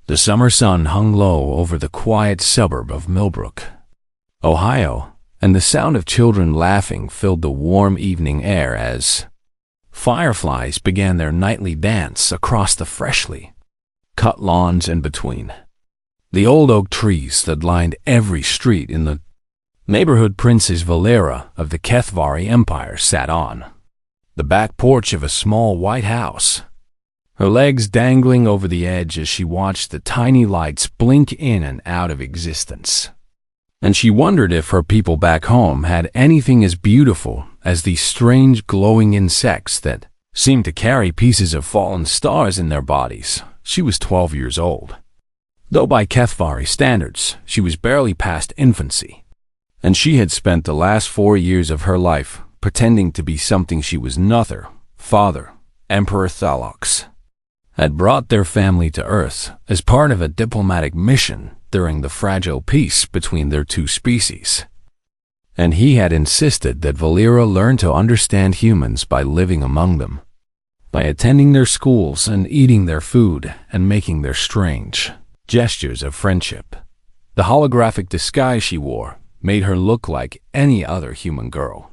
The summer sun hung low over the quiet suburb of Millbrook, Ohio, and the sound of children laughing filled the warm evening air as fireflies began their nightly dance across the freshly cut lawns in between. The old oak trees that lined every street in the neighborhood Princess Valera of the Kethvari Empire sat on the back porch of a small white house, her legs dangling over the edge as she watched the tiny lights blink in and out of existence. And she wondered if her people back home had anything as beautiful as these strange glowing insects that seemed to carry pieces of fallen stars in their bodies. She was 12 years old, though by Kethvari standards, she was barely past infancy, and she had spent the last 4 years of her life pretending to be something she was nother. Father, Emperor Thalox, had brought their family to Earth as part of a diplomatic mission during the fragile peace between their two species. And he had insisted that Valera learn to understand humans by living among them, by attending their schools and eating their food and making their strange gestures of friendship. The holographic disguise she wore made her look like any other human girl,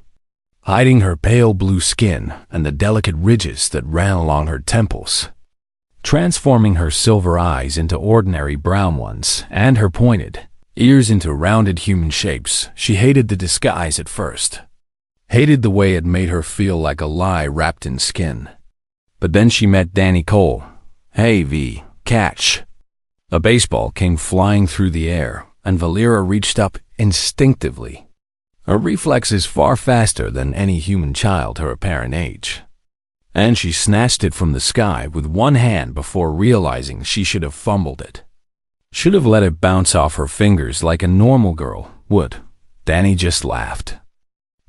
hiding her pale blue skin and the delicate ridges that ran along her temples, transforming her silver eyes into ordinary brown ones and her pointed ears into rounded human shapes. She hated the disguise at first, hated the way it made her feel like a lie wrapped in skin. But then she met Danny Cole. "Hey, V, catch." A baseball came flying through the air, and Valera reached up instinctively, a reflex is far faster than any human child her apparent age, and she snatched it from the sky with one hand before realizing she should have fumbled it. Should have let it bounce off her fingers like a normal girl would. Danny just laughed,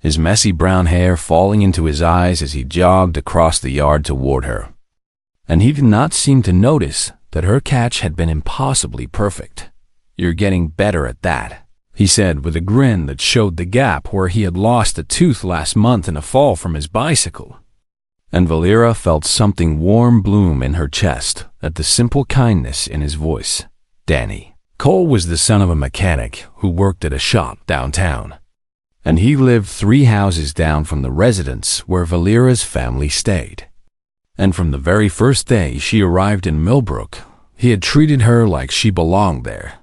his messy brown hair falling into his eyes as he jogged across the yard toward her. And he did not seem to notice that her catch had been impossibly perfect. "You're getting better at that," he said with a grin that showed the gap where he had lost a tooth last month in a fall from his bicycle. And Valera felt something warm bloom in her chest at the simple kindness in his voice. Danny Cole was the son of a mechanic who worked at a shop downtown, and he lived 3 houses down from the residence where Valera's family stayed. And from the very first day she arrived in Millbrook, he had treated her like she belonged there.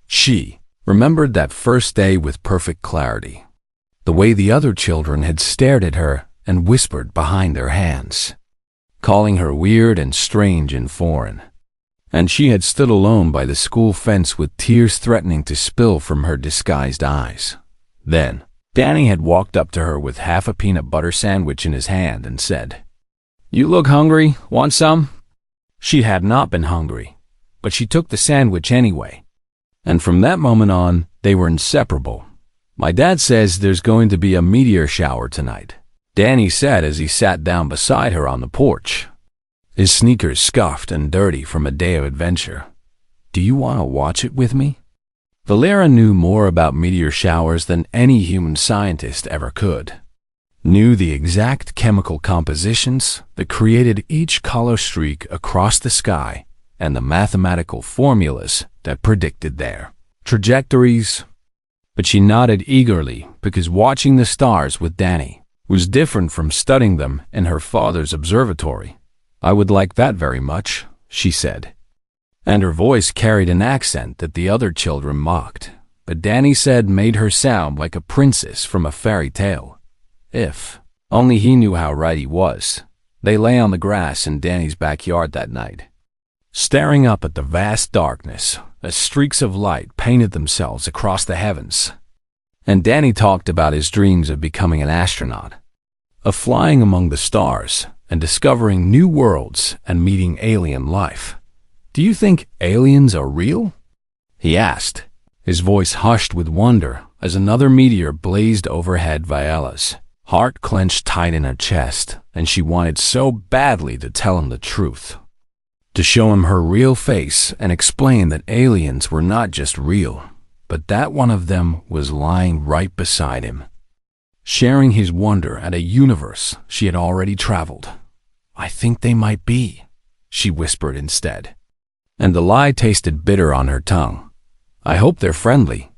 She remembered that first day with perfect clarity, the way the other children had stared at her and whispered behind their hands, calling her weird and strange and foreign. And she had stood alone by the school fence with tears threatening to spill from her disguised eyes. Then, Danny had walked up to her with half a peanut butter sandwich in his hand and said, "You look hungry. Want some?" She had not been hungry, but she took the sandwich anyway. And from that moment on, they were inseparable. "My dad says there's going to be a meteor shower tonight," Danny said as he sat down beside her on the porch, his sneakers scuffed and dirty from a day of adventure. "Do you want to watch it with me?" Valera knew more about meteor showers than any human scientist ever could, knew the exact chemical compositions that created each color streak across the sky and the mathematical formulas that predicted their trajectories. But she nodded eagerly because watching the stars with Danny was different from studying them in her father's observatory. "I would like that very much," she said. And her voice carried an accent that the other children mocked, but Danny said made her sound like a princess from a fairy tale. If only he knew how right he was. They lay on the grass in Danny's backyard that night, staring up at the vast darkness as streaks of light painted themselves across the heavens. And Danny talked about his dreams of becoming an astronaut, of flying among the stars and discovering new worlds and meeting alien life. "Do you think aliens are real?" he asked, his voice hushed with wonder as another meteor blazed overhead. Viola's heart clenched tight in her chest, and she wanted so badly to tell him the truth, to show him her real face and explain that aliens were not just real, but that one of them was lying right beside him, sharing his wonder at a universe she had already traveled. "I think they might be," she whispered instead. and the lie tasted bitter on her tongue. "I hope they're friendly,"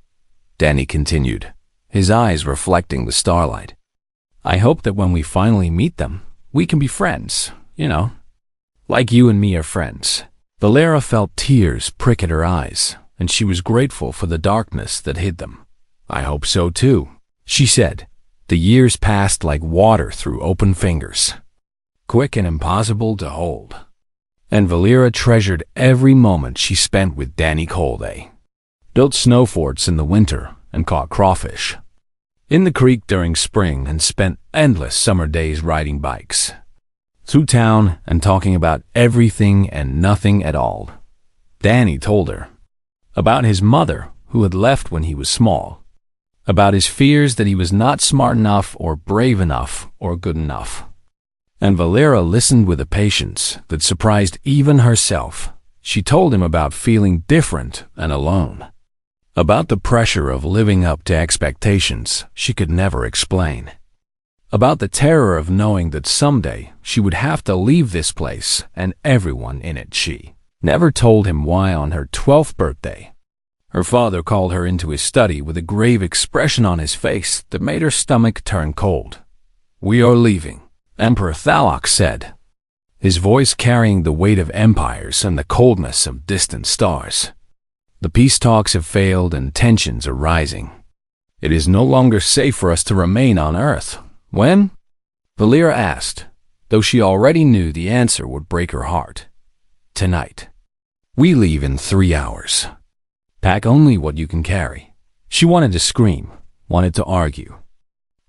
Danny continued, his eyes reflecting the starlight. "I hope that when we finally meet them, we can be friends, like you and me are friends." Valera felt tears prick at her eyes, and she was grateful for the darkness that hid them. "I hope so too," she said. The years passed like water through open fingers, quick and impossible to hold. And Valera treasured every moment she spent with Danny Cole. They built snow forts in the winter and caught crawfish in the creek during spring and spent endless summer days riding bikes through town and talking about everything and nothing at all. Danny told her about his mother, who had left when he was small, about his fears that he was not smart enough or brave enough or good enough. And Valera listened with a patience that surprised even herself. She told him about feeling different and alone, about the pressure of living up to expectations she could never explain, about the terror of knowing that someday she would have to leave this place and everyone in it. She never told him why on her 12th birthday her father called her into his study with a grave expression on his face that made her stomach turn cold. "We are leaving," Emperor Thalok said, his voice carrying the weight of empires and the coldness of distant stars. "The peace talks have failed and tensions are rising. It is no longer safe for us to remain on Earth." "When?" Valera asked, though she already knew the answer would break her heart. "Tonight. We leave in 3 hours. Pack only what you can carry." She wanted to scream, wanted to argue,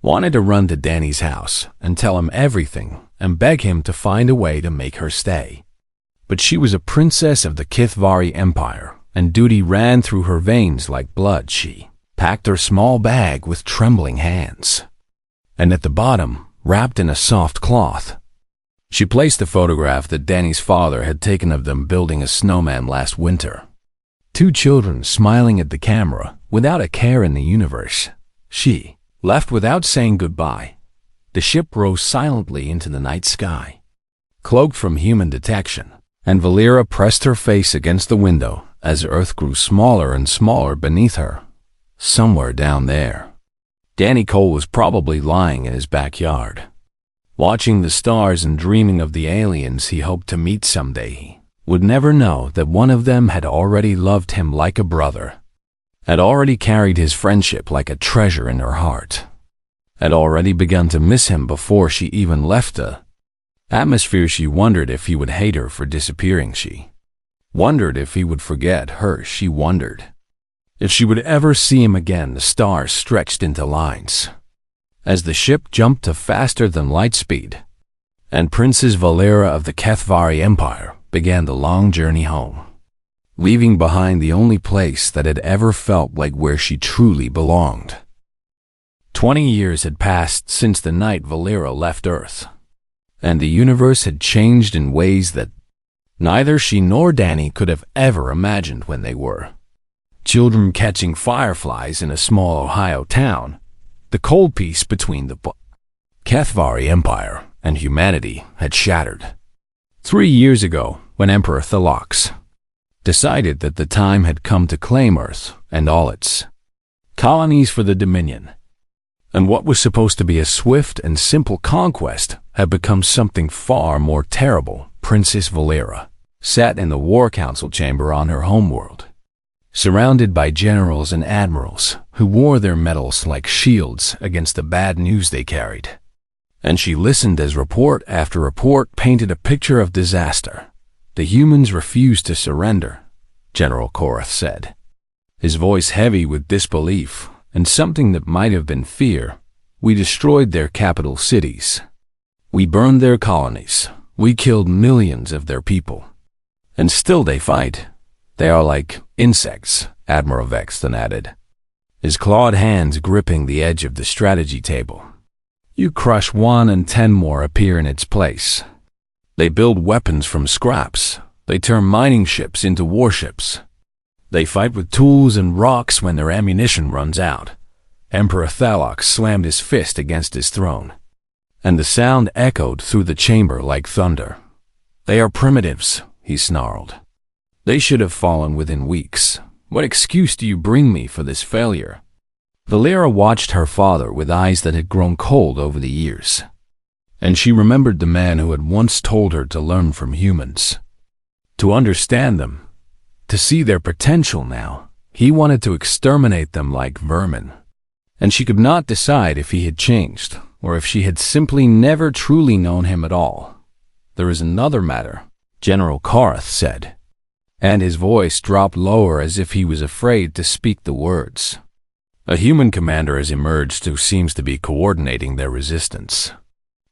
wanted to run to Danny's house and tell him everything and beg him to find a way to make her stay. But she was a princess of the Kithvari Empire, and duty ran through her veins like blood. She packed her small bag with trembling hands, and at the bottom, wrapped in a soft cloth, she placed the photograph that Danny's father had taken of them building a snowman last winter. 2 children smiling at the camera without a care in the universe. She left without saying goodbye. The ship rose silently into the night sky, cloaked from human detection, and Valera pressed her face against the window as Earth grew smaller and smaller beneath her. Somewhere down there, Danny Cole was probably lying in his backyard, watching the stars and dreaming of the aliens he hoped to meet someday. He would never know that one of them had already loved him like a brother, had already carried his friendship like a treasure in her heart, had already begun to miss him before she even left the atmosphere. She wondered if he would hate her for disappearing. She wondered if he would forget her. She wondered if she would ever see him again. The stars stretched into lines as the ship jumped to faster than light speed, and Princess Valera of the Kethvari Empire began the long journey home, leaving behind the only place that had ever felt like where she truly belonged. 20 years had passed since the night Valera left Earth, and the universe had changed in ways that neither she nor Danny could have ever imagined when they were children catching fireflies in a small Ohio town. The cold peace between the Kethvari Empire and humanity had shattered 3 years ago when Emperor Thalok decided that the time had come to claim Earth and all its colonies for the Dominion. And what was supposed to be a swift and simple conquest had become something far more terrible. Princess Valera sat in the War Council chamber on her homeworld, surrounded by generals and admirals who wore their medals like shields against the bad news they carried. And she listened as report after report painted a picture of disaster. "The humans refused to surrender," General Korath said, his voice heavy with disbelief and something that might have been fear. "We destroyed their capital cities. We burned their colonies. We killed millions of their people. And still they fight. They are like insects," Admiral Vexton added, his clawed hands gripping the edge of the strategy table. "You crush one and 10 more appear in its place. They build weapons from scraps. They turn mining ships into warships. They fight with tools and rocks when their ammunition runs out." Emperor Thalok slammed his fist against his throne, and the sound echoed through the chamber like thunder. "They are primitives," he snarled. They should have fallen within weeks. What excuse do you bring me for this failure? Valera watched her father with eyes that had grown cold over the years. And she remembered the man who had once told her to learn from humans, to understand them, to see their potential now. He wanted to exterminate them like vermin. And she could not decide if he had changed, or if she had simply never truly known him at all. There is another matter, General Karth said, and his voice dropped lower as if he was afraid to speak the words. A human commander has emerged who seems to be coordinating their resistance.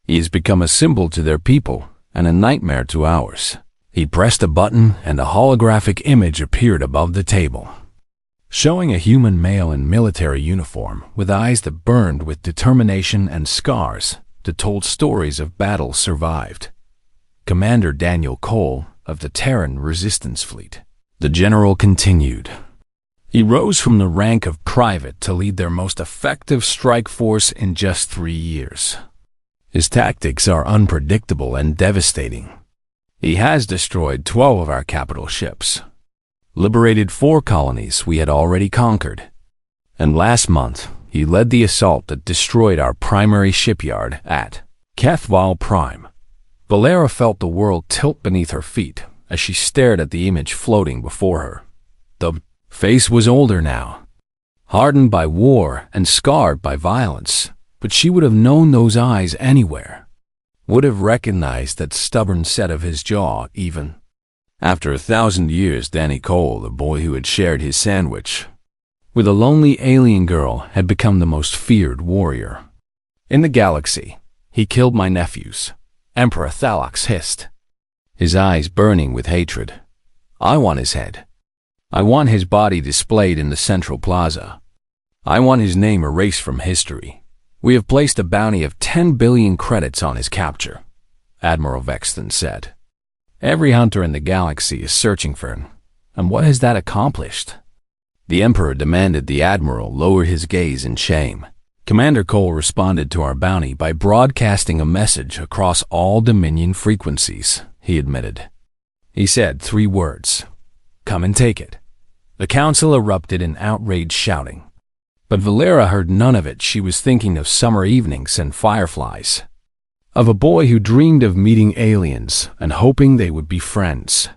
He has become a symbol to their people and a nightmare to ours. He pressed a button and a holographic image appeared above the table, showing a human male in military uniform with eyes that burned with determination and scars that told stories of battles survived. Commander Daniel Cole of the Terran Resistance Fleet. The general continued. He rose from the rank of private to lead their most effective strike force in just 3 years. His tactics are unpredictable and devastating. He has destroyed 12 of our capital ships, liberated 4 colonies we had already conquered, and last month he led the assault that destroyed our primary shipyard at HFY Prime. Valera felt the world tilt beneath her feet as she stared at the image floating before her. The face was older now, hardened by war and scarred by violence, but she would have known those eyes anywhere, would have recognized that stubborn set of his jaw even. After 1,000 years, Danny Cole, the boy who had shared his sandwich with a lonely alien girl, had become the most feared warrior in the galaxy. He killed my nephews, Emperor Thalox hissed, his eyes burning with hatred. I want his head. I want his body displayed in the central plaza. I want his name erased from history. We have placed a bounty of 10 billion credits on his capture, Admiral Vexton said. Every hunter in the galaxy is searching for him, and what has that accomplished? The Emperor demanded the Admiral lower his gaze in shame. Commander Cole responded to our bounty by broadcasting a message across all Dominion frequencies, he admitted. He said 3 words, "Come and take it." The council erupted in outraged shouting. But Valera heard none of it. She was thinking of summer evenings and fireflies, of a boy who dreamed of meeting aliens and hoping they would be friends,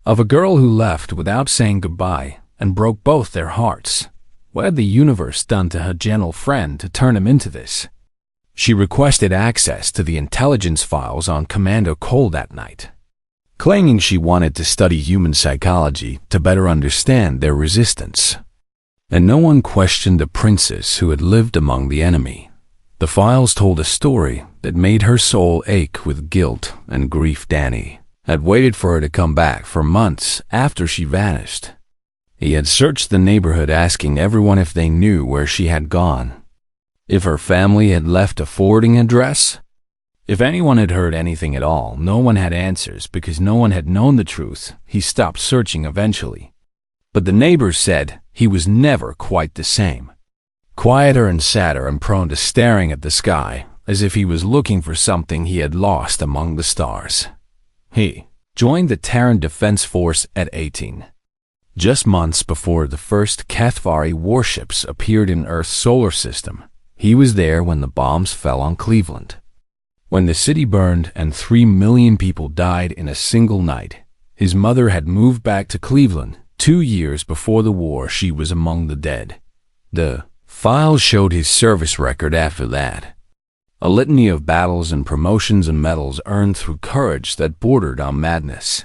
of a girl who left without saying goodbye and broke both their hearts. What had the universe done to her gentle friend to turn him into this? She requested access to the intelligence files on Commander Cole that night, claiming she wanted to study human psychology to better understand their resistance. And no one questioned the princess who had lived among the enemy. The files told a story that made her soul ache with guilt and grief. Danny had waited for her to come back for months after she vanished. He had searched the neighborhood asking everyone if they knew where she had gone, if her family had left a forwarding address. If anyone had heard anything at all, no one had answers because no one had known the truth. He stopped searching eventually. But the neighbors said he was never quite the same. Quieter and sadder and prone to staring at the sky, as if he was looking for something he had lost among the stars. He joined the Terran Defense Force at 18. Just months before the first HFY warships appeared in Earth's solar system. He was there when the bombs fell on Cleveland, when the city burned and 3 million people died in a single night. His mother had moved back to Cleveland 2 years before the war. She was among the dead. The files showed his service record after that, a litany of battles and promotions and medals earned through courage that bordered on madness.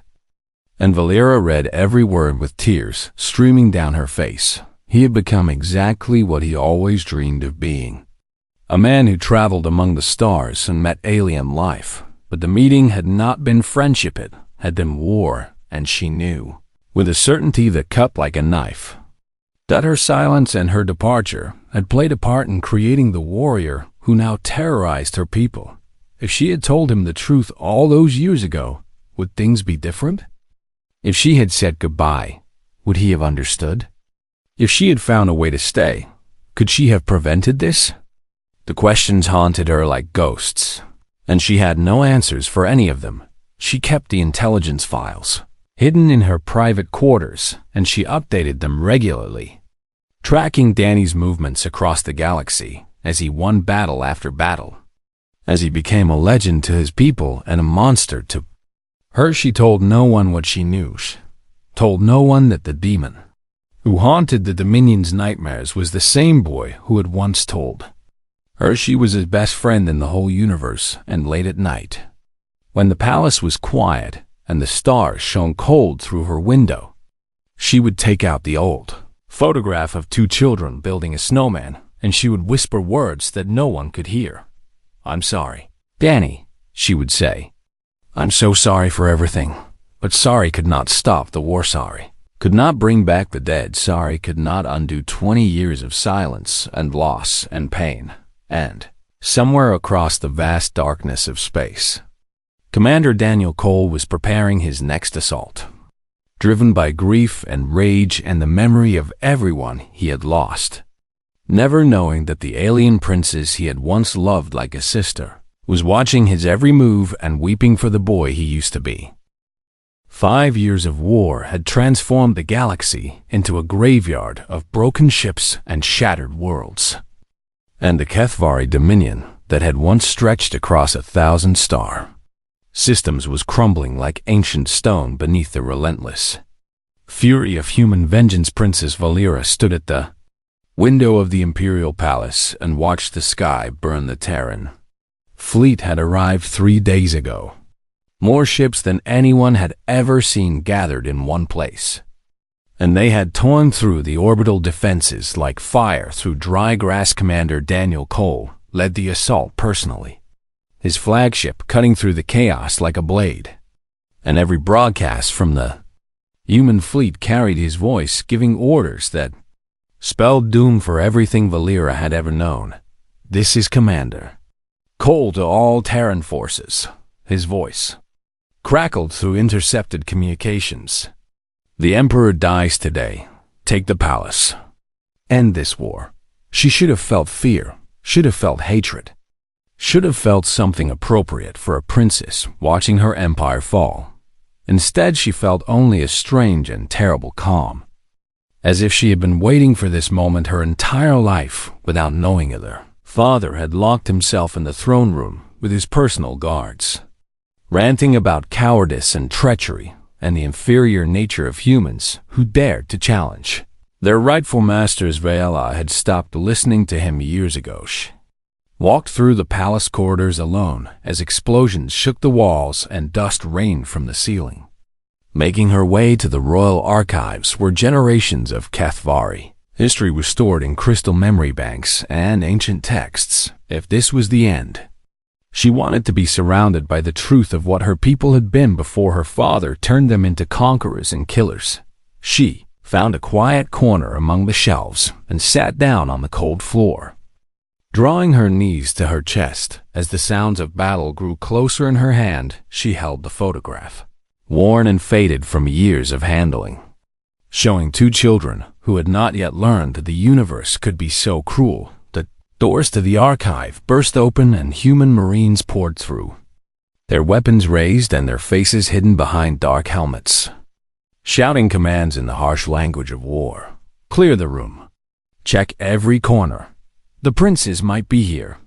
And Valera read every word with tears streaming down her face. He had become exactly what he always dreamed of being, a man who traveled among the stars and met alien life. But the meeting had not been friendship, it had been war, and she knew, with a certainty that cut like a knife, that her silence and her departure had played a part in creating the warrior who now terrorized her people. If she had told him the truth all those years ago, would things be different? If she had said goodbye, would he have understood? If she had found a way to stay, could she have prevented this? The questions haunted her like ghosts, and she had no answers for any of them. She kept the intelligence files, hidden in her private quarters, and she updated them regularly, tracking Danny's movements across the galaxy as he won battle after battle. As he became a legend to his people and a monster to her, she told no one what she knew. She told no one that the demon who haunted the Dominion's nightmares was the same boy who had once told her she was his best friend in the whole universe. And late at night, when the palace was quiet and the stars shone cold through her window, she would take out the old photograph of two children building a snowman, and she would whisper words that no one could hear. "I'm sorry, Danny," she would say. "I'm so sorry for everything." But sorry could not stop the war. Sorry could not bring back the dead. Sorry could not undo 20 years of silence and loss and pain. And somewhere across the vast darkness of space, Commander Daniel Cole was preparing his next assault, driven by grief and rage and the memory of everyone he had lost, never knowing that the alien princess he had once loved like a sister was watching his every move and weeping for the boy he used to be. 5 years of war had transformed the galaxy into a graveyard of broken ships and shattered worlds. And the HFY Dominion that had once stretched across 1,000 star systems was crumbling like ancient stone beneath the relentless fury of human vengeance. Princess Valera stood at the window of the Imperial Palace and watched the sky burn. The Terran fleet had arrived 3 days ago. More ships than anyone had ever seen gathered in one place, and they had torn through the orbital defenses like fire through dry grass. Commander Daniel Cole led the assault personally, his flagship cutting through the chaos like a blade, and every broadcast from the human fleet carried his voice, giving orders that spelled doom for everything Valera had ever known. "This is Commander Cole to all Terran forces." His voice crackled through intercepted communications. "The Emperor dies today. Take the palace. End this war." She should have felt fear, should have felt hatred, should have felt something appropriate for a princess watching her empire fall. Instead, she felt only a strange and terrible calm, as if she had been waiting for this moment her entire life without knowing it. Her father had locked himself in the throne room with his personal guards, ranting about cowardice and treachery and the inferior nature of humans who dared to challenge their rightful masters. Vela had stopped listening to him years ago. She walked through the palace corridors alone as explosions shook the walls and dust rained from the ceiling, making her way to the royal archives where generations of HFY history was stored in crystal memory banks and ancient texts. If this was the end, she wanted to be surrounded by the truth of what her people had been before her father turned them into conquerors and killers. She found a quiet corner among the shelves and sat down on the cold floor, drawing her knees to her chest. As the sounds of battle grew closer in her hand, she held the photograph, worn and faded from years of handling, showing two children who had not yet learned that the universe could be so cruel. The doors to the archive burst open and human marines poured through, their weapons raised and their faces hidden behind dark helmets, shouting commands in the harsh language of war. "Clear the room. Check every corner. The princes might be here."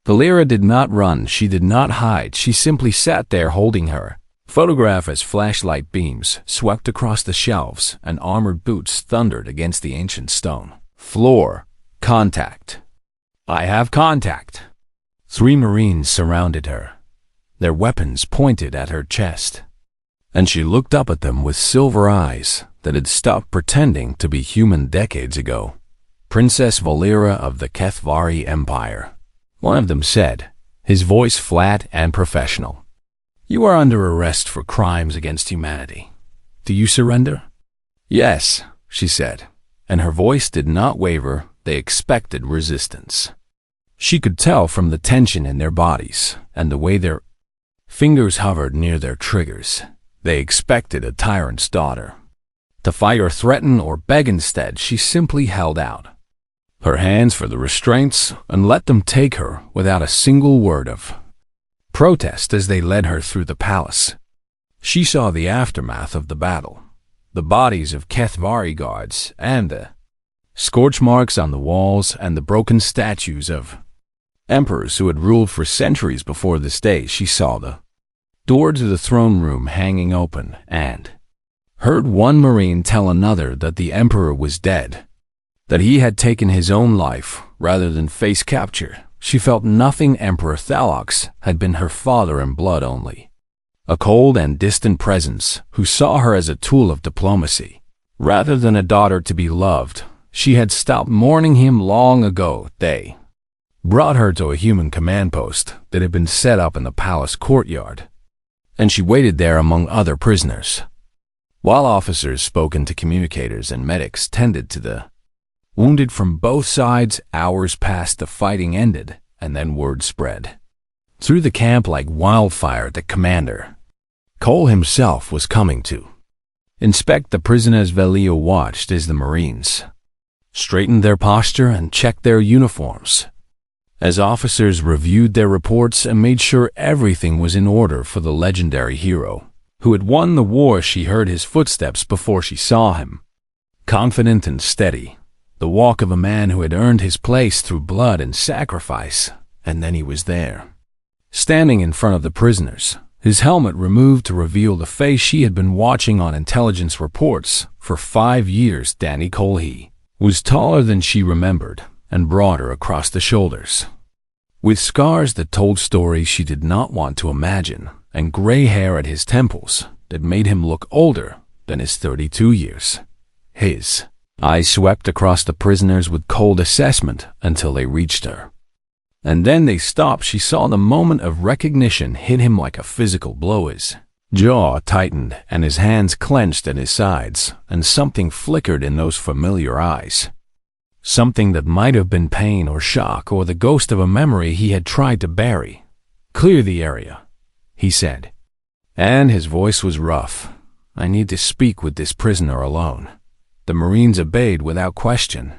Valera did not run, she did not hide, she simply sat there holding her photograph as flashlight beams swept across the shelves and armored boots thundered against the ancient stone floor. "Contact. I have contact." 3 Marines surrounded her, their weapons pointed at her chest, and she looked up at them with silver eyes that had stopped pretending to be human decades ago. "Princess Valera of the HFY Empire," one of them said, his voice flat and professional. "You are under arrest for crimes against humanity. Do you surrender?" "Yes," she said, and her voice did not waver. They expected resistance. She could tell from the tension in their bodies and the way their fingers hovered near their triggers. They expected a tyrant's daughter to fight or threaten or beg. Instead, she simply held out her hands for the restraints and let them take her without a single word of protest as they led her through the palace. She saw the aftermath of the battle, the bodies of HFY guards and the scorch marks on the walls and the broken statues of emperors who had ruled for centuries before this day. She saw the door to the throne room hanging open and heard one Marine tell another that the emperor was dead, that he had taken his own life rather than face capture. She felt nothing. Emperor Thalox had been her father in blood only, a cold and distant presence who saw her as a tool of diplomacy rather than a daughter to be loved. She had stopped mourning him long ago. They brought her to a human command post that had been set up in the palace courtyard, and she waited there among other prisoners, while officers spoken to communicators and medics tended to the wounded from both sides. Hours passed, the fighting ended, and then word spread through the camp like wildfire. The commander, Cole himself, was coming to inspect the prisoners. Velio watched as the Marines straightened their posture and checked their uniforms, as officers reviewed their reports and made sure everything was in order for the legendary hero who had won the war. She heard his footsteps before she saw him, confident and steady, the walk of a man who had earned his place through blood and sacrifice. And then he was there, standing in front of the prisoners, his helmet removed to reveal the face she had been watching on intelligence reports for 5 years. Danny Cole. He was taller than she remembered and broader across the shoulders, with scars that told stories she did not want to imagine, and gray hair at his temples that made him look older than his 32 years. His eyes swept across the prisoners with cold assessment until they reached her, and then they stopped. She saw the moment of recognition hit him like a physical blow. His jaw tightened and his hands clenched at his sides, and something flickered in those familiar eyes. Something that might have been pain or shock or the ghost of a memory he had tried to bury. "Clear the area," he said, and his voice was rough. "I need to speak with this prisoner alone." The Marines obeyed without question,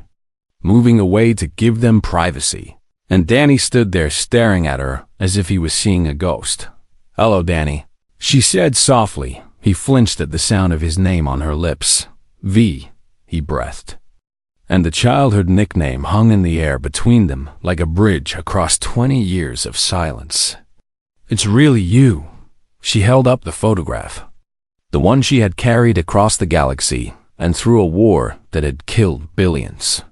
moving away to give them privacy, and Danny stood there staring at her as if he was seeing a ghost. "Hello, Danny," she said softly. He flinched at the sound of his name on her lips. "V," he breathed, and the childhood nickname hung in the air between them like a bridge across 20 years of silence. "It's really you." She held up the photograph, the one she had carried across the galaxy and through a war that had killed billions.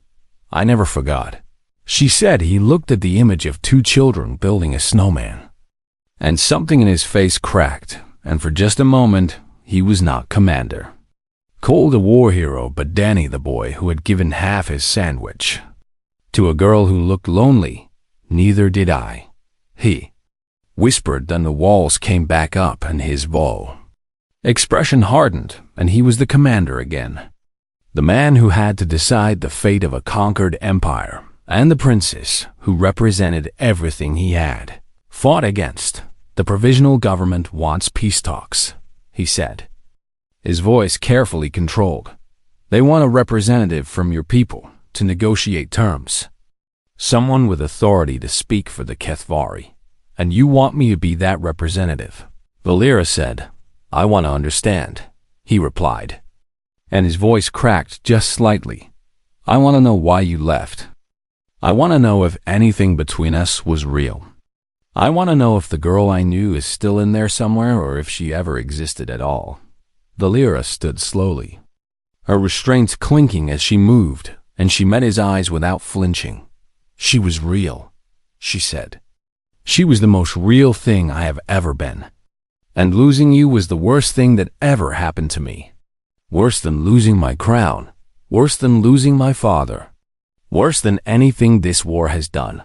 "I never forgot," she said. He looked at the image of 2 children building a snowman, and something in his face cracked, and for just a moment he was not Commander Cole, the war hero, but Danny, the boy who had given half his sandwich to a girl who looked lonely. "Neither did I," he whispered. Then the walls came back up and his vow expression hardened, and he was the commander again, the man who had to decide the fate of a conquered empire, and the princess who represented everything he had fought against. "The provisional government wants peace talks," he said, his voice carefully controlled. "They want a representative from your people to negotiate terms, someone with authority to speak for the HFY, and you want me to be that representative." Valera said. "I want to understand," he replied, and his voice cracked just slightly. "I want to know why you left. I want to know if anything between us was real. I want to know if the girl I knew is still in there somewhere or if she ever existed at all." Valera stood slowly, her restraints clinking as she moved, and she met his eyes without flinching. "She was real," she said. "She was the most real thing I have ever been. And losing you was the worst thing that ever happened to me. Worse than losing my crown. Worse than losing my father. Worse than anything this war has done."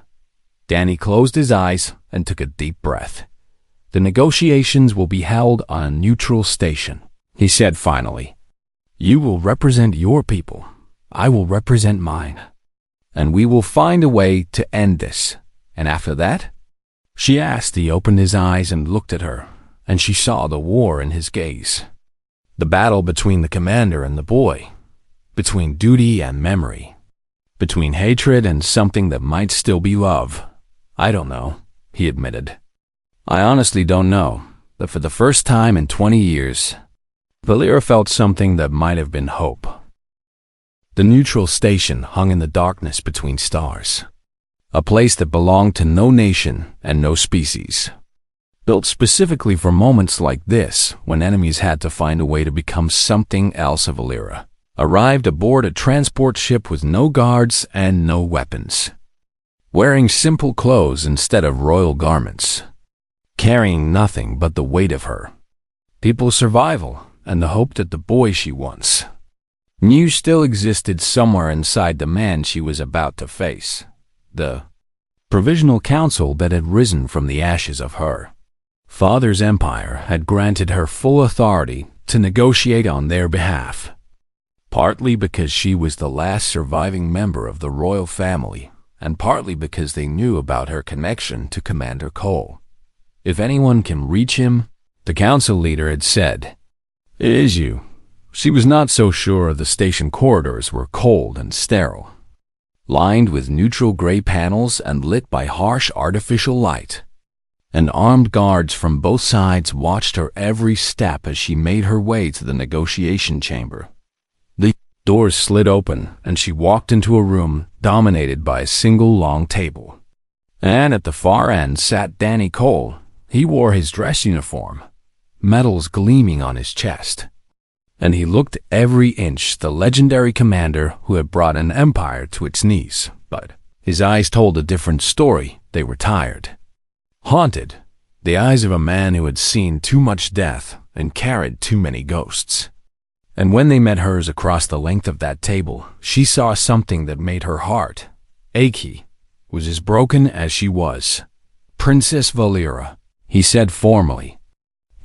Danny closed his eyes and took a deep breath. "The negotiations will be held on a neutral station," he said finally. "You will represent your people. I will represent mine. And we will find a way to end this. And after that?" she asked. He opened his eyes and looked at her, and she saw the war in his gaze. The battle between the commander and the boy, between duty and memory, between hatred and something that might still be love. "I don't know," he admitted. "I honestly don't know. that for the first time in 20 years, Valera felt something that might have been hope. The neutral station hung in the darkness between stars, a place that belonged to no nation and no species, built specifically for moments like this when enemies had to find a way to become something else. Valera arrived aboard a transport ship with no guards and no weapons, wearing simple clothes instead of royal garments, carrying nothing but the weight of her people's survival and the hope that the boy she once knew still existed somewhere inside the man she was about to face, the provisional council that had risen from the ashes of her father's empire had granted her full authority to negotiate on their behalf, partly because she was the last surviving member of the royal family, and partly because they knew about her connection to Commander Cole. If anyone can reach him, the council leader had said, it is you. She was not so sure the station corridors were cold and sterile, lined with neutral gray panels and lit by harsh artificial light. And armed guards from both sides watched her every step as she made her way to the negotiation chamber. The doors slid open, and she walked into a room dominated by a single long table. And at the far end sat Danny Cole. He wore his dress uniform, medals gleaming on his chest. And he looked every inch the legendary commander who had brought an empire to its knees. But his eyes told a different story. They were tired, haunted, the eyes of a man who had seen too much death and carried too many ghosts. And when they met hers across the length of that table, she saw something that made her heart ache. He was as broken as she was. Princess Valera, he said formally.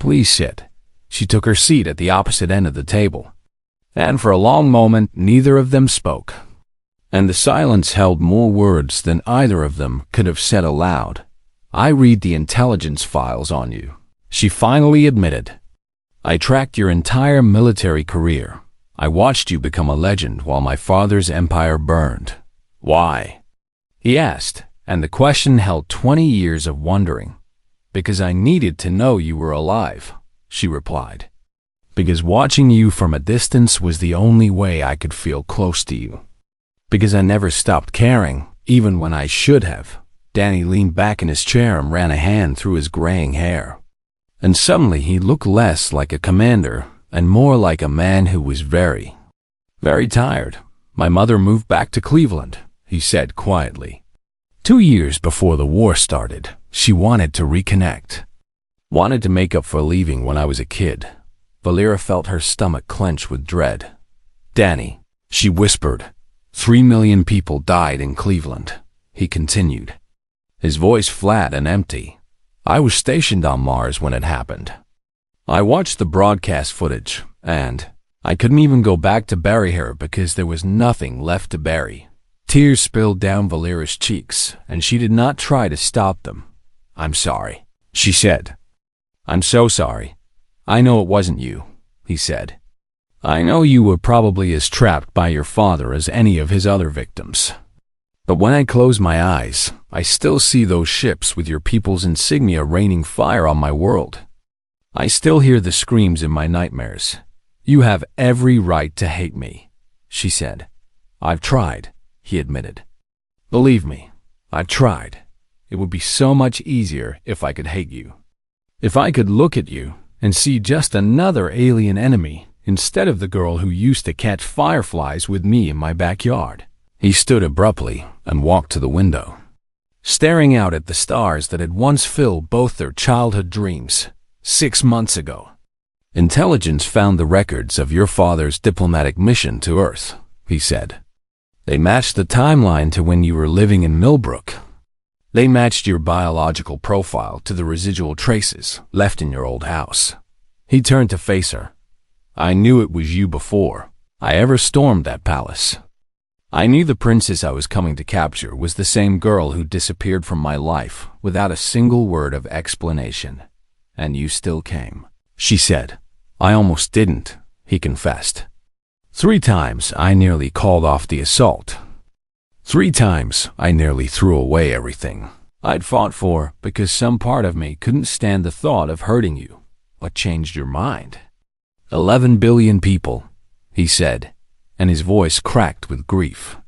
Please sit. She took her seat at the opposite end of the table. And for a long moment, neither of them spoke. And the silence held more words than either of them could have said aloud. I read the intelligence files on you, she finally admitted. I tracked your entire military career. I watched you become a legend while my father's empire burned. Why? He asked, and the question held 20 years of wondering. Because I needed to know you were alive, she replied. Because watching you from a distance was the only way I could feel close to you. Because I never stopped caring, even when I should have. Danny leaned back in his chair and ran a hand through his graying hair. And suddenly he looked less like a commander and more like a man who was very, very tired. My mother moved back to Cleveland, he said quietly. 2 years before the war started, she wanted to reconnect. Wanted to make up for leaving when I was a kid. Valera felt her stomach clench with dread. Danny, she whispered, 3 million people died in Cleveland, he continued, his voice flat and empty. I was stationed on Mars when it happened. I watched the broadcast footage, and I couldn't even go back to bury her because there was nothing left to bury. Tears spilled down Valera's cheeks, and she did not try to stop them. I'm sorry, she said. I'm so sorry. I know it wasn't you, he said. I know you were probably as trapped by your father as any of his other victims. But when I close my eyes, I still see those ships with your people's insignia raining fire on my world. I still hear the screams in my nightmares. You have every right to hate me, she said. I've tried, he admitted. Believe me, I've tried. It would be so much easier if I could hate you. If I could look at you and see just another alien enemy instead of the girl who used to catch fireflies with me in my backyard. He stood abruptly and walked to the window, staring out at the stars that had once filled both their childhood dreams. 6 months ago, intelligence found the records of your father's diplomatic mission to Earth, he said. They matched the timeline to when you were living in Millbrook. They matched your biological profile to the residual traces left in your old house. He turned to face her. I knew it was you before I ever stormed that palace. I knew the princess I was coming to capture was the same girl who disappeared from my life without a single word of explanation. And you still came, she said. I almost didn't, he confessed. 3 times I nearly called off the assault. 3 times I nearly threw away everything I'd fought for because some part of me couldn't stand the thought of hurting you. What changed your mind? 11 billion people, he said, and his voice cracked with grief.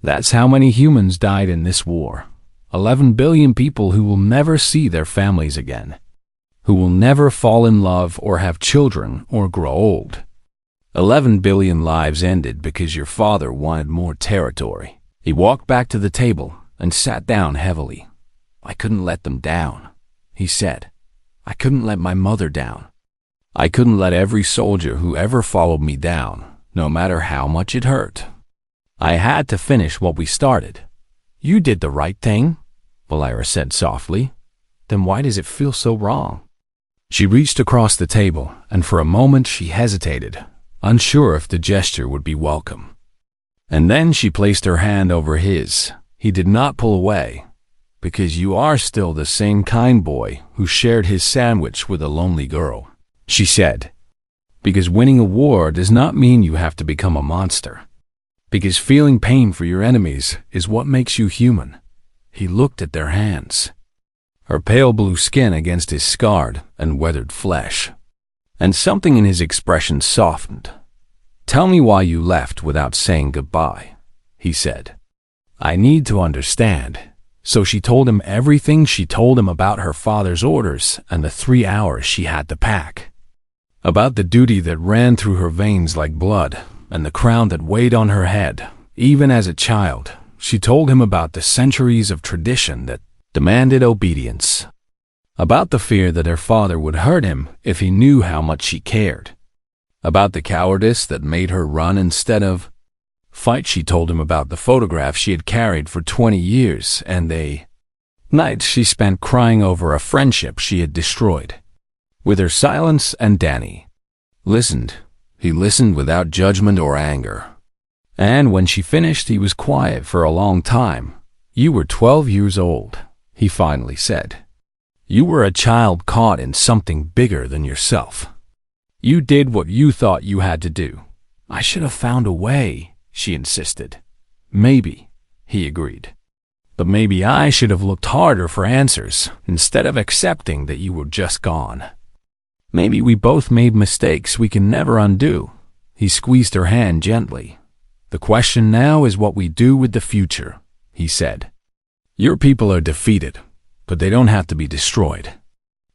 That's how many humans died in this war. 11 billion people who will never see their families again, who will never fall in love or have children or grow old. 11 billion lives ended because your father wanted more territory. He walked back to the table and sat down heavily. I couldn't let them down, he said. I couldn't let my mother down. I couldn't let every soldier who ever followed me down, no matter how much it hurt. I had to finish what we started. You did the right thing, Valera said softly. Then why does it feel so wrong? She reached across the table, and for a moment she hesitated, unsure if the gesture would be welcome. And then she placed her hand over his. He did not pull away, because you are still the same kind boy who shared his sandwich with a lonely girl, she said. Because winning a war does not mean you have to become a monster. Because feeling pain for your enemies is what makes you human. He looked at their hands, her pale blue skin against his scarred and weathered flesh, and something in his expression softened. Tell me why you left without saying goodbye, he said. I need to understand. So she told him everything she told him about her father's orders and the 3 hours she had to pack. About the duty that ran through her veins like blood and the crown that weighed on her head. Even as a child, she told him about the centuries of tradition that demanded obedience. About the fear that her father would hurt him if he knew how much she cared. About the cowardice that made her run instead of fight. She told him about the photograph she had carried for 20 years and the nights she spent crying over a friendship she had destroyed. With her silence and Danny listened. He listened without judgment or anger. And when she finished, he was quiet for a long time. You were 12 years old, he finally said. You were a child caught in something bigger than yourself. You did what you thought you had to do. I should have found a way, she insisted. Maybe, he agreed. But maybe I should have looked harder for answers instead of accepting that you were just gone. Maybe we both made mistakes we can never undo. He squeezed her hand gently. The question now is what we do with the future, he said. Your people are defeated, but they don't have to be destroyed.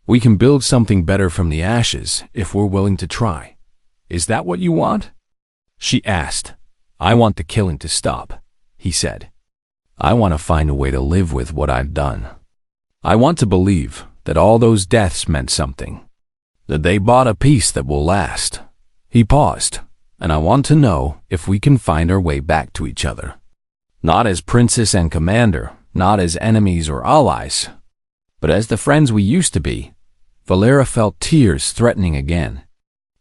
We can build something better from the ashes if we're willing to try. Is that what you want? She asked. I want the killing to stop, he said. I want to find a way to live with what I've done. I want to believe that all those deaths meant something, that they bought a peace that will last. He paused, and I want to know if we can find our way back to each other. Not as princess and commander, not as enemies or allies, but as the friends we used to be. Valera felt tears threatening again.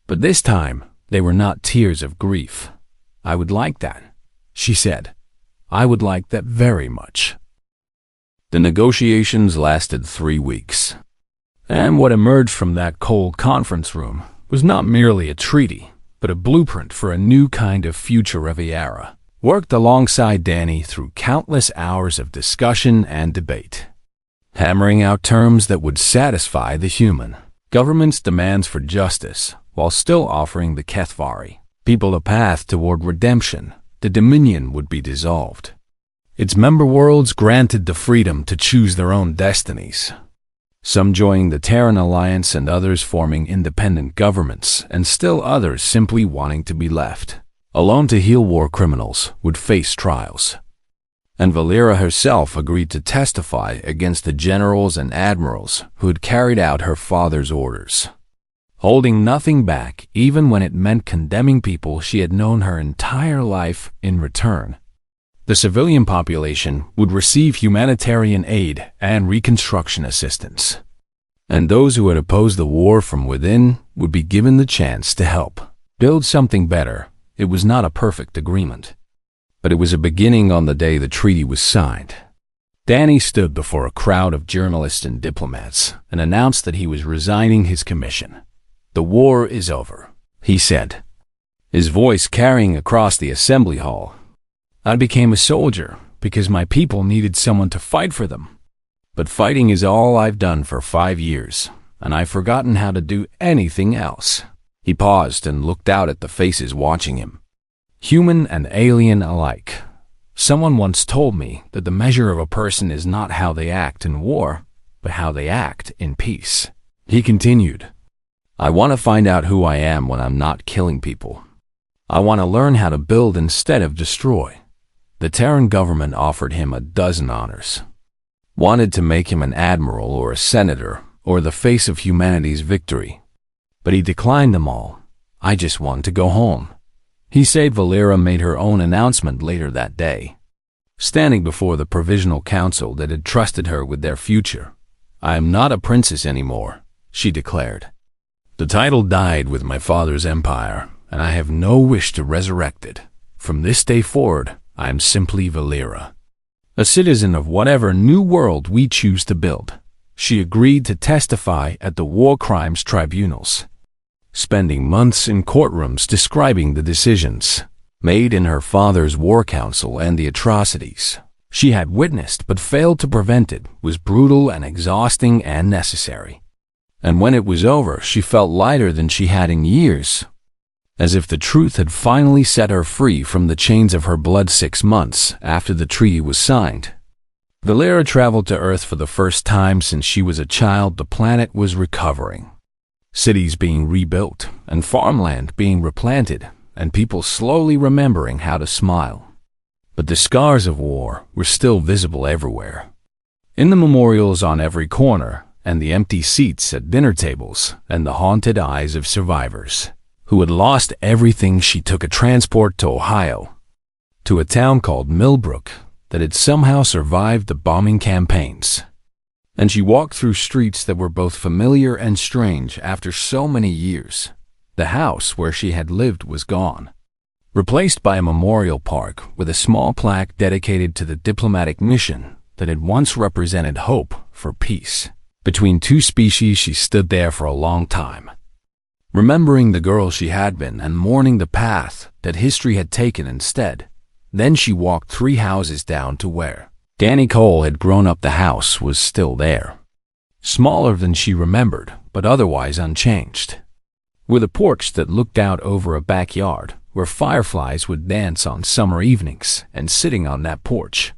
But this time, they were not tears of grief. I would like that, she said. I would like that very much. The negotiations lasted 3 weeks. And what emerged from that cold conference room was not merely a treaty, but a blueprint for a new kind of future Riviera, worked alongside Danny through countless hours of discussion and debate, hammering out terms that would satisfy the human government's demands for justice, while still offering the Kethvari people a path toward redemption. The Dominion would be dissolved. Its member worlds granted the freedom to choose their own destinies, some joining the Terran Alliance and others forming independent governments, and still others simply wanting to be left alone to heal war criminals would face trials. And Valera herself agreed to testify against the generals and admirals who had carried out her father's orders, holding nothing back even when it meant condemning people she had known her entire life. In return, the civilian population would receive humanitarian aid and reconstruction assistance, and those who had opposed the war from within would be given the chance to help build something better. It was not a perfect agreement, but it was a beginning. On the day the treaty was signed, Danny stood before a crowd of journalists and diplomats and announced that he was resigning his commission. The war is over, he said, his voice carrying across the assembly hall. I became a soldier because my people needed someone to fight for them. But fighting is all I've done for 5 years. and I've forgotten how to do anything else." He paused and looked out at the faces watching him. Human and alien alike. Someone once told me that the measure of a person is not how they act in war, but how they act in peace. He continued, "I want to find out who I am when I'm not killing people. I want to learn how to build instead of destroy." The Terran government offered him a dozen honors. Wanted to make him an admiral or a senator or the face of humanity's victory. But he declined them all. "I just want to go home." He said Valera made her own announcement later that day, standing before the Provisional Council that had trusted her with their future. "I am not a princess anymore," she declared. "The title died with my father's empire, and I have no wish to resurrect it. From this day forward, I am simply Valera, a citizen of whatever new world we choose to build." She agreed to testify at the war crimes tribunals, spending months in courtrooms describing the decisions made in her father's war council and the atrocities she had witnessed but failed to prevent. It was brutal and exhausting and necessary. And when it was over, she felt lighter than she had in years, as if the truth had finally set her free from the chains of her blood. 6 months after the treaty was signed, Valera traveled to Earth for the first time since she was a child. The planet was recovering, cities being rebuilt and farmland being replanted, and people slowly remembering how to smile. But the scars of war were still visible everywhere. In the memorials on every corner, and the empty seats at dinner tables, and the haunted eyes of survivors who had lost everything. She took a transport to Ohio, to a town called Millbrook that had somehow survived the bombing campaigns. And she walked through streets that were both familiar and strange after so many years. The house where she had lived was gone, replaced by a memorial park with a small plaque dedicated to the diplomatic mission that had once represented hope for peace between two species. She stood there for a long time, remembering the girl she had been and mourning the path that history had taken instead. Then she walked 3 houses down to where Danny Cole had grown up. The house was still there, smaller than she remembered, but otherwise unchanged, with a porch that looked out over a backyard where fireflies would dance on summer evenings. And sitting on that porch,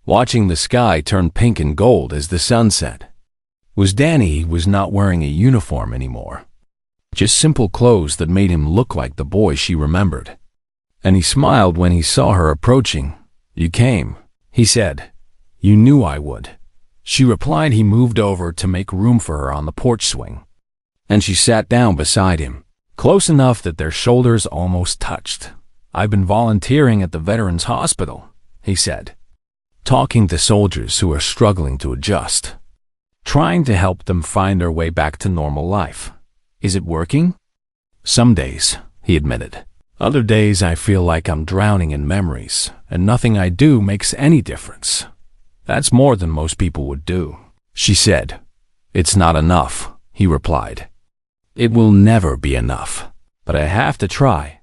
watching the sky turn pink and gold as the sun set, was Danny. He was not wearing a uniform anymore, just simple clothes that made him look like the boy she remembered. And he smiled when he saw her approaching. "You came," he said. "You knew I would," she replied. He moved over to make room for her on the porch swing, and she sat down beside him, close enough that their shoulders almost touched. "I've been volunteering at the Veterans Hospital," he said, talking to soldiers who are struggling to adjust, trying to help them find their way back to normal life. "Is it working?" "Some days," he admitted. "Other days I feel like I'm drowning in memories, and nothing I do makes any difference." "That's more than most people would do," she said. "It's not enough," he replied. "It will never be enough, but I have to try."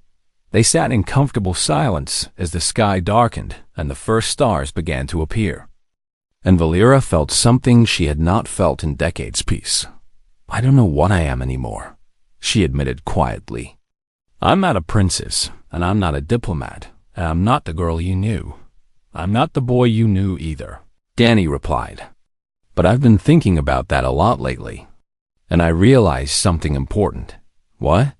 They sat in comfortable silence as the sky darkened and the first stars began to appear. And Valera felt something she had not felt in decades. "Peace. I don't know what I am anymore," she admitted quietly. "I'm not a princess, and I'm not a diplomat, and I'm not the girl you knew. I'm not the boy you knew either," Danny replied. "But I've been thinking about that a lot lately, and I realized something important." "What?"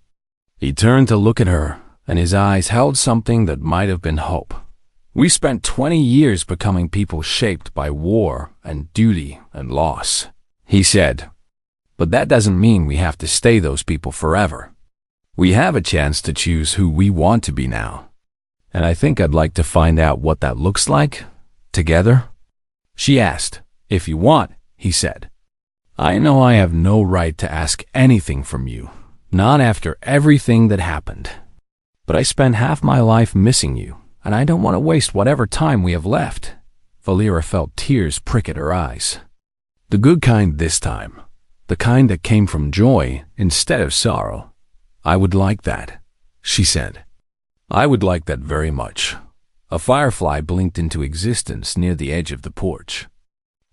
He turned to look at her, and his eyes held something that might have been hope. "We spent 20 years becoming people shaped by war and duty and loss," he said. "But that doesn't mean we have to stay those people forever. We have a chance to choose who we want to be now. And I think I'd like to find out what that looks like, together." She asked. "If you want," he said. "I know I have no right to ask anything from you, not after everything that happened. But I spent half my life missing you, and I don't want to waste whatever time we have left." Valera felt tears prick at her eyes. "The good kind this time, the kind that came from joy instead of sorrow. I would like that," she said. "I would like that very much." A firefly blinked into existence near the edge of the porch,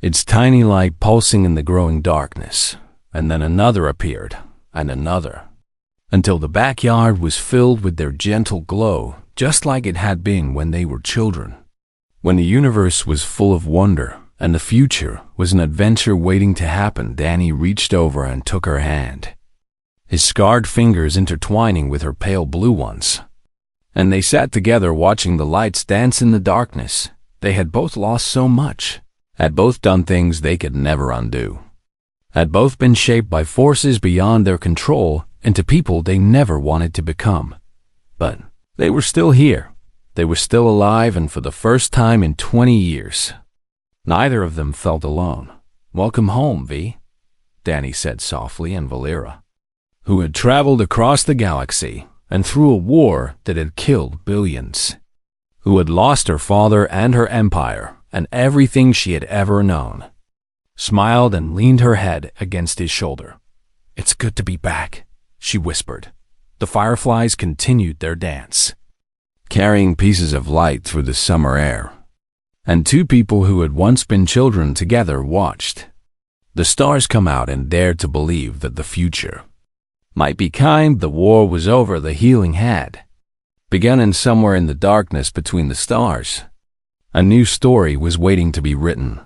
its tiny light pulsing in the growing darkness, and then another appeared, and another, until the backyard was filled with their gentle glow, just like it had been when they were children. When the universe was full of wonder, and the future was an adventure waiting to happen, Danny reached over and took her hand, his scarred fingers intertwining with her pale blue ones. And they sat together watching the lights dance in the darkness. They had both lost so much, had both done things they could never undo, had both been shaped by forces beyond their control into people they never wanted to become. But they were still here. They were still alive, and for the first time in 20 years, neither of them felt alone. "Welcome home, V," Danny said softly, and Valera, who had traveled across the galaxy and through a war that had killed billions, who had lost her father and her empire and everything she had ever known, smiled and leaned her head against his shoulder. "It's good to be back," she whispered. The fireflies continued their dance, carrying pieces of light through the summer air, and two people who had once been children together watched the stars come out and dared to believe that the future might be kind. The war was over. The healing had begun, and somewhere in the darkness between the stars, a new story was waiting to be written.